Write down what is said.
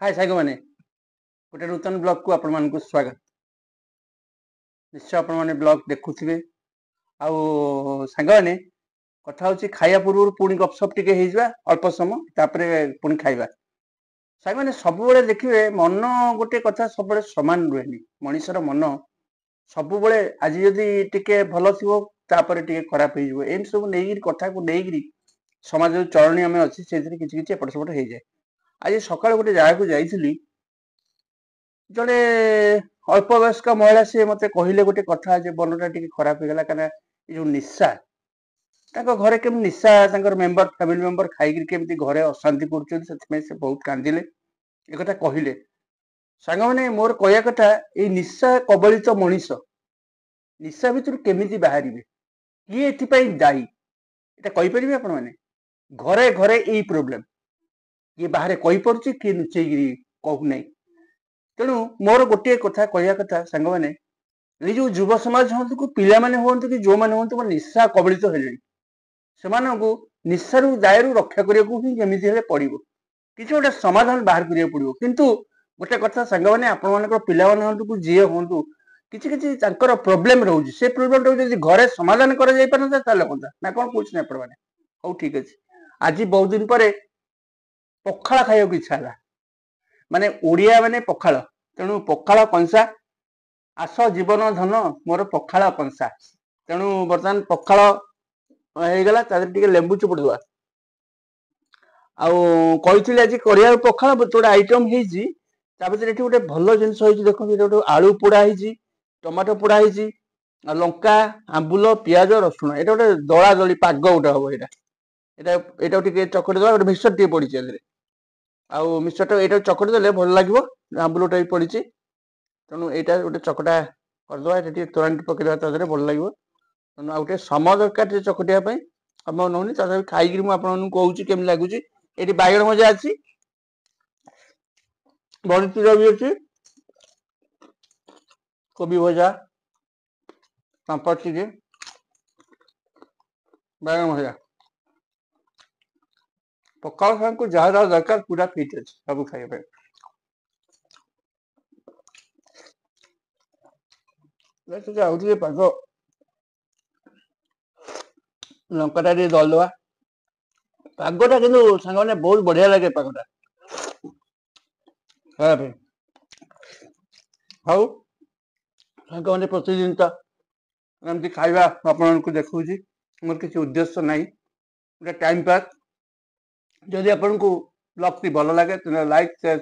हाय साइग मैंने गोटे नूतन ब्लॉग को आपण मानक स्वागत। निश्चय आपण मैंने ब्लॉग देखुवे सांग मैंने कथा हूँ खाया पूर्व पुणी गपसप टे अल्प समय तापर पुणी खाइबा। सांग मैंने सब देखिए मन गोटे कथा सब सामान रुहे मनीषर मन सब आज जदि टिके भल थी टे खराब हो सब नहीं कथा को लेकिन समाज जो चलनी आम अच्छी से किसी किसी एपट सेपट हो जाए। आज सकाल गोटे जगह को जाइली जड़े अल्प वयस्क महिला सी मत कहले गोटे कथा मनटा टी खराब हो गला क्या जो निशा घरे केम निशा मेम्बर फैमिली मेम्बर खाई केमती घरे अशांति कर बहुत कांदिले एक कथा कहले। सांग मैंने मोर कह कथा ये निशा कबलित मनीष निशा भितर केमी बाहर किए एपाई दायी ये कहीपर आपण मैंने घरे घरे यही प्रोब्लेम किए बाहर कहीपर किए लुचे कहूना। तेणु मोर गोटे कथा कहया कथा सांग मैंने ये जो युव समाज हूँ पिला माने हूँ कि जो मैंने हूँ निशा कबलित हेले से निशारू दायरू रक्षा करने जमी पड़ो कि गोटे समाधान बाहर करा पड़ो। किंतु गोटे कथा सांग मैंने आपण पिला हूँ जी हूँ किसी किसी प्रोब्लेम रोचे से प्रोब्लेम रोज घरे समाधान करता ना कौन कौन आप हूँ ठीक अच्छे। आज बहुत दिन पर पखाड़ खाइबा इच्छा है माने ओडिया माने पखाड़ तेणु पखाड़ कंसा आस जीवन धन मोर पखाड़ कंसा तेणु बर्तमान पखाड़ होगला टे लेंबू चुपुड़ा आई आज कर पखाड़ गोटे आइटम होती गोटे भल जिन देखो गोटे आलू पोड़ा टमाटो पोड़ा लंका आंबुल पियाज रसुण ये गोटे दला दली पाग गोटे हम यहाँ चकटी दवा गोटे मिक्सचर टे पड़ी आउ मिक्सचर ये चकटी देले भल लगे आंबुल भी पड़ी तेणु यहाँ गोटे चकटा करदे तोराणी पकड़ा भल लगे तेणु आ गए समय दरकार चकटियापी समय नौनी तथा खाई मुझे केमी लगुच ये बैगण भजा अच्छी बड़ी चूरा भी अच्छी कोबी भजा पापड़ टे बैगण भजा पखाड़ खान को जहाँ जहाँ दरकार पूरा फिट अच्छे सब खाइबा पाग लंका दलदवा पागटा कि सांग मैंने बहुत बढ़िया लगे पागटा खाया हाउ सांग मैंने प्रतिदिन तो एमती खाइबा आपण देखा मोर किसी उद्देश्य ना गोटे टाइम पास जदि आपन को ब्लॉग टी भल लगे तो लाइक शेयर